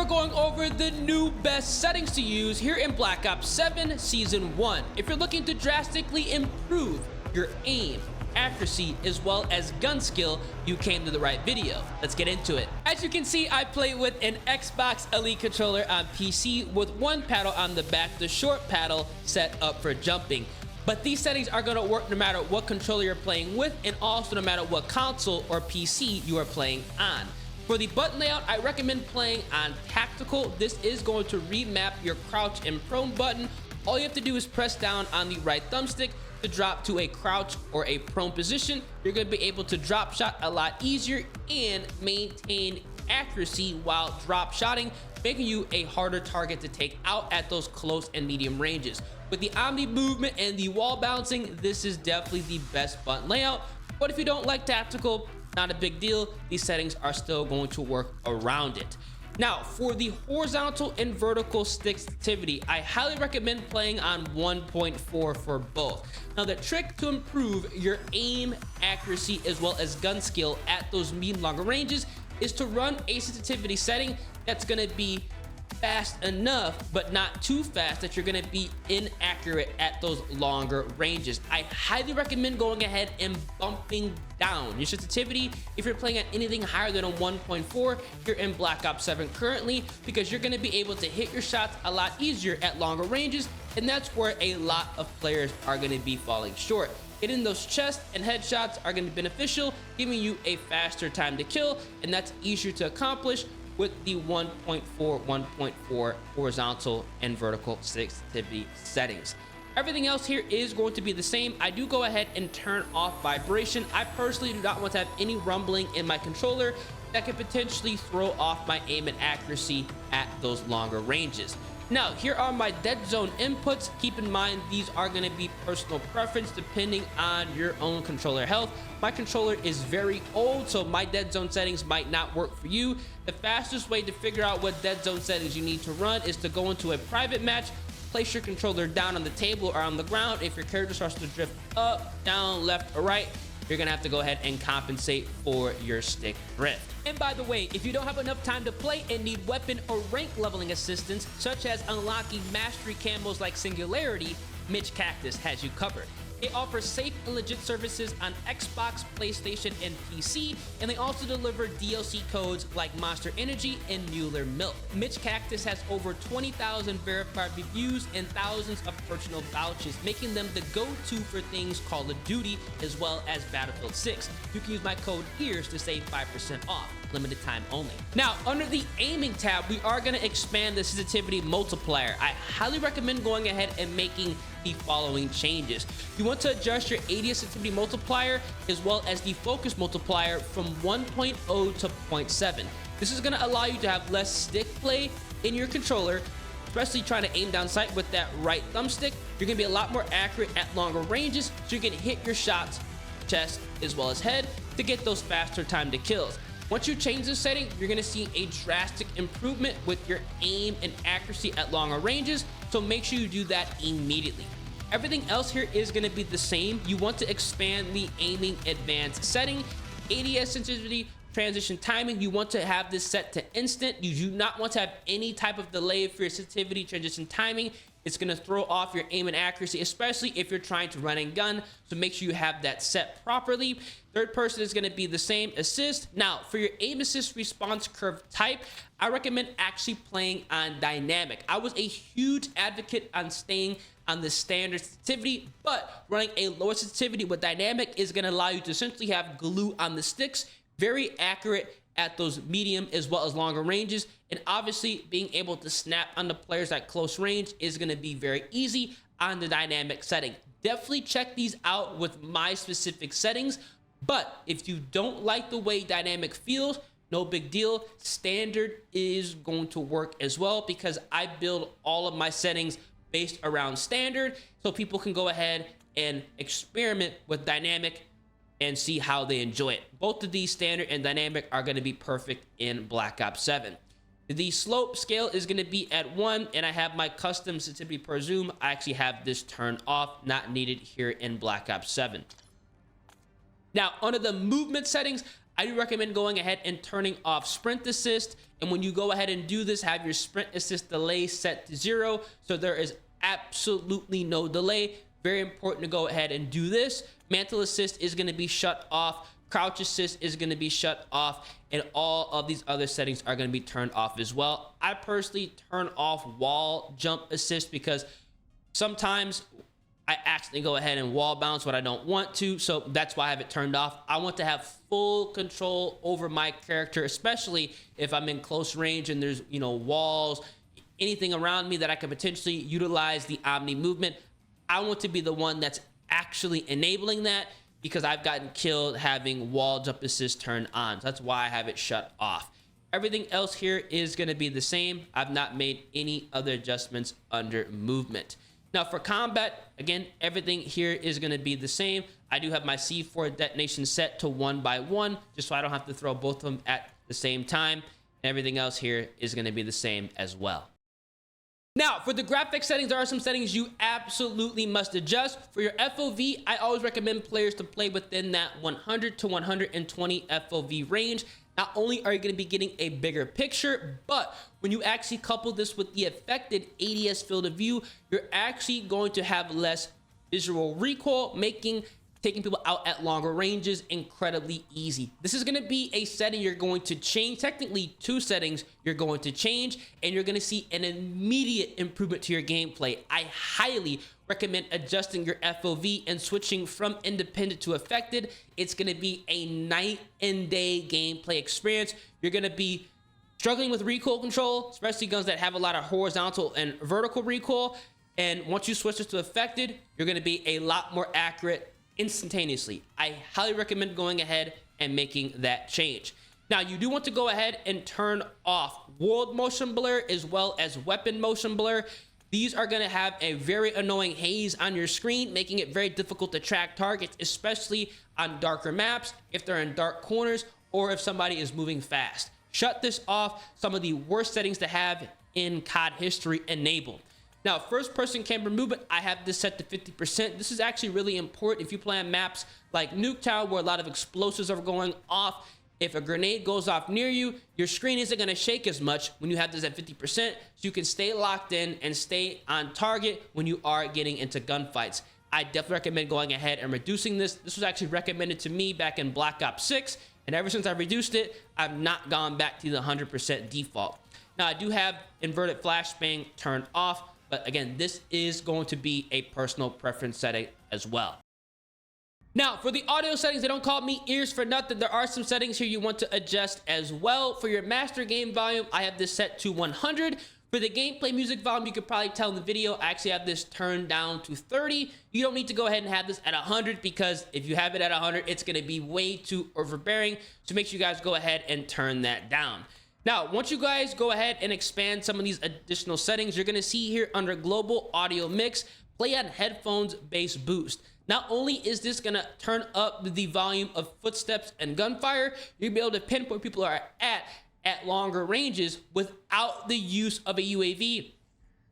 going over the new best settings to use here in Black Ops 7 Season 1. If you're looking to drastically improve your aim, accuracy, as well as gun skill, you came to the right video. Let's get into it. As you can see, I play with an Xbox Elite controller on PC with one paddle on the back, the short paddle set up for jumping. But these settings are going to work no matter what controller you're playing with, and also no matter what console or PC you are playing on. For the button layout, I recommend playing on tactical. This is going to remap your crouch and prone button. All you have to do is press down on the right thumbstick to drop to a crouch or a prone position. You're going to be able to drop shot a lot easier and maintain accuracy while drop shotting, making you a harder target to take out at those close and medium ranges. With the omni movement and the wall bouncing, this is definitely the best button layout. But if you don't like tactical, not a big deal. These settings are still going to work around it. Now, for the horizontal and vertical stick sensitivity, I highly recommend playing on 1.4 for both. Now, the trick to improve your aim, accuracy, as well as gun skill at those medium longer ranges is to run a sensitivity setting that's going to be fast enough but not too fast that you're going to be inaccurate at those longer ranges. I highly recommend going ahead and bumping down your sensitivity if you're playing at anything higher than a 1.4 here in Black Ops 7 currently, because you're going to be able to hit your shots a lot easier at longer ranges, and that's where a lot of players are going to be falling short. Hitting those chest and headshots are going to be beneficial, giving you a faster time to kill, and that's easier to accomplish with the 1.4 horizontal and vertical sensitivity settings. Everything else here is going to be the same. I do go ahead and turn off vibration. I personally do not want to have any rumbling in my controller that could potentially throw off my aim and accuracy at those longer ranges. Now, here are my dead zone inputs. Keep in mind, these are going to be personal preference depending on your own controller health. My controller is very old, so my dead zone settings might not work for you. The fastest way to figure out what dead zone settings you need to run is to go into a private match, place your controller down on the table or on the ground. If your character starts to drift up, down, left, or right, you're gonna have to go ahead and compensate for your stick drift. And by the way, if you don't have enough time to play and need weapon or rank leveling assistance, such as unlocking mastery camos like Singularity, Mitch Cactus has you covered. They offer safe and legit services on Xbox, PlayStation, and PC, and they also deliver DLC codes like Monster Energy and Mueller Milk. Mitch Cactus has over 20,000 verified reviews and thousands of personal vouchers, making them the go-to for things Call of Duty as well as Battlefield 6. You can use my code EARS to save 5% off. Limited time only. Now, under the aiming tab, we are going to expand the sensitivity multiplier. I highly recommend going ahead and making the following changes. You want to adjust your ADS sensitivity multiplier as well as the focus multiplier from 1.0 to 0.7. This is going to allow you to have less stick play in your controller, especially trying to aim down sight with that right thumbstick. You're going to be a lot more accurate at longer ranges, so you can hit your shots, chest, as well as head to get those faster time to kills. Once you change this setting, you're going to see a drastic improvement with your aim and accuracy at longer ranges, so make sure you do that immediately. Everything else here is going to be the same. You want to expand the aiming advanced setting, ADS sensitivity, transition timing. You want to have this set to instant. You do not want to have any type of delay for your sensitivity, transition timing. It's going to throw off your aim and accuracy, especially if you're trying to run and gun. So make sure you have that set properly. Third person is going to be the same. Assist. Now, for your aim assist response curve type, I recommend actually playing on dynamic. I was a huge advocate on staying on the standard sensitivity, but running a lower sensitivity with dynamic is going to allow you to essentially have glue on the sticks, very accurate at those medium as well as longer ranges, and obviously being able to snap on the players at close range is going to be very easy on the dynamic setting. Definitely check these out with my specific settings, but if you don't like the way dynamic feels, no big deal. Standard is going to work as well, because I build all of my settings based around standard, so people can go ahead and experiment with dynamic and see how they enjoy it. Both of these, standard and dynamic, are going to be perfect in Black Ops 7. The slope scale is going to be at 1, and I have my custom sensitivity per zoom. I actually have this turned off, not needed here in Black Ops 7. Now, under the movement settings, I do recommend going ahead and turning off sprint assist. And when you go ahead and do this, have your sprint assist delay set to 0. So there is absolutely no delay. Very important to go ahead and do this. Mantle assist is going to be shut off. Crouch assist is going to be shut off, and all of these other settings are going to be turned off as well. I personally turn off wall jump assist because sometimes I accidentally go ahead and wall bounce when I don't want to, so that's why I have it turned off. I want to have full control over my character, especially if I'm in close range and there's, you know, walls, anything around me that I could potentially utilize the Omni movement. I want to be the one that's actually enabling that, because I've gotten killed having wall jump assist turned on. So that's why I have it shut off. Everything else here is going to be the same. I've not made any other adjustments under movement. Now for combat, again, everything here is going to be the same. I do have my C4 detonation set to 1 by 1, just so I don't have to throw both of them at the same time. Everything else here is going to be the same as well. Now, for the graphics settings, there are some settings you absolutely must adjust. For your FOV, I always recommend players to play within that 100 to 120 FOV range. Not only are you going to be getting a bigger picture, but when you actually couple this with the affected ADS field of view, you're actually going to have less visual recoil, making taking people out at longer ranges incredibly easy. This is going to be a setting you're going to change, technically 2 settings you're going to change, and you're going to see an immediate improvement to your gameplay. I highly recommend adjusting your FOV and switching from independent to affected. It's going to be a night and day gameplay experience. You're going to be struggling with recoil control, especially guns that have a lot of horizontal and vertical recoil. And once you switch this to affected, you're going to be a lot more accurate instantaneously. I highly recommend going ahead and making that change. Now, you do want to go ahead and turn off world motion blur as well as weapon motion blur. These are going to have a very annoying haze on your screen, making it very difficult to track targets, especially on darker maps, if they're in dark corners, or if somebody is moving fast. Shut this off. Some of the worst settings to have in COD history enabled. Now, first person camera movement, I have this set to 50%. This is actually really important if you play on maps like Nuketown, where a lot of explosives are going off. If a grenade goes off near you, your screen isn't going to shake as much when you have this at 50%, so you can stay locked in and stay on target when you are getting into gunfights. I definitely recommend going ahead and reducing this. This was actually recommended to me back in Black Ops 6, and ever since I've reduced it, I've not gone back to the 100% default. Now, I do have inverted flashbang turned off, but again, this is going to be a personal preference setting as well. Now, for the audio settings, they don't call me ears for nothing. There are some settings here you want to adjust as well. For your master game volume, I have this set to 100. For the gameplay music volume, you could probably tell in the video, I actually have this turned down to 30. You don't need to go ahead and have this at 100, because if you have it at 100, it's going to be way too overbearing. So make sure you guys go ahead and turn that down. Now, once you guys go ahead and expand some of these additional settings, you're going to see here under global audio mix, play on headphones bass boost. Not only is this going to turn up the volume of footsteps and gunfire, you'll be able to pinpoint where people are at longer ranges without the use of a UAV,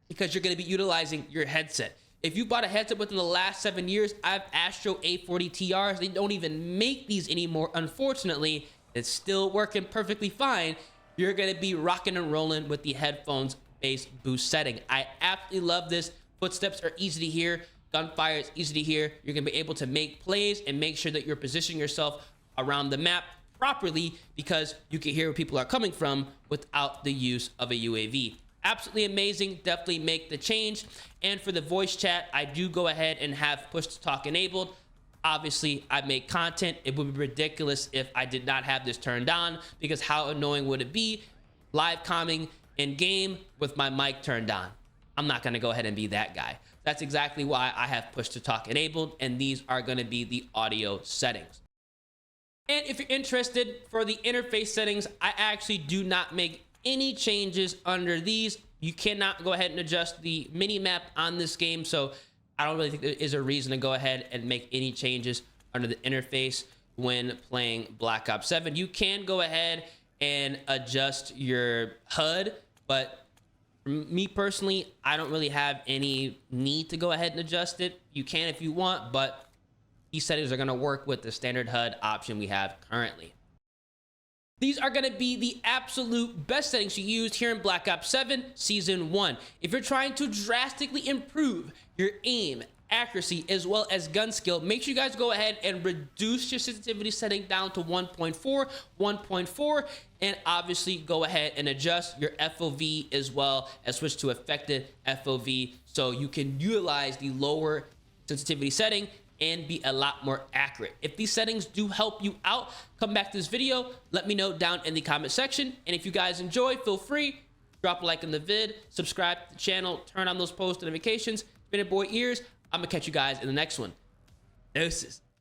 because you're going to be utilizing your headset. If you bought a headset within the last 7 years, I have Astro A40 TRs. They don't even make these anymore, unfortunately. It's still working perfectly fine. You're going to be rocking and rolling with the headphones bass boost setting. I absolutely love this. Footsteps are easy to hear. Gunfire is easy to hear. You're going to be able to make plays and make sure that you're positioning yourself around the map properly, because you can hear where people are coming from without the use of a UAV. Absolutely amazing. Definitely make the change. And for the voice chat, I do go ahead and have push to talk enabled. Obviously, I make content. It would be ridiculous if I did not have this turned on, because how annoying would it be live commenting in game with my mic turned on? I'm not going to go ahead and be that guy. That's exactly why I have push to talk enabled, and these are going to be the audio settings. And if you're interested, for the interface settings, I actually do not make any changes under these. You cannot go ahead and adjust the mini map on this game, so I don't really think there is a reason to go ahead and make any changes under the interface when playing Black Ops 7. You can go ahead and adjust your HUD, but for me personally, I don't really have any need to go ahead and adjust it. You can if you want, but these settings are going to work with the standard HUD option we have currently. These are going to be the absolute best settings you used here in Black Ops 7 Season 1. If you're trying to drastically improve your aim, accuracy, as well as gun skill, make sure you guys go ahead and reduce your sensitivity setting down to 1.4, 1.4, and obviously go ahead and adjust your FOV as well as switch to affected FOV so you can utilize the lower sensitivity setting and be a lot more accurate. If these settings do help you out, come back to this video, let me know down in the comment section. And if you guys enjoy, feel free, drop a like on the vid, subscribe to the channel, turn on those post notifications. Been your boy Ears. I'm gonna catch you guys in the next one. Deuces.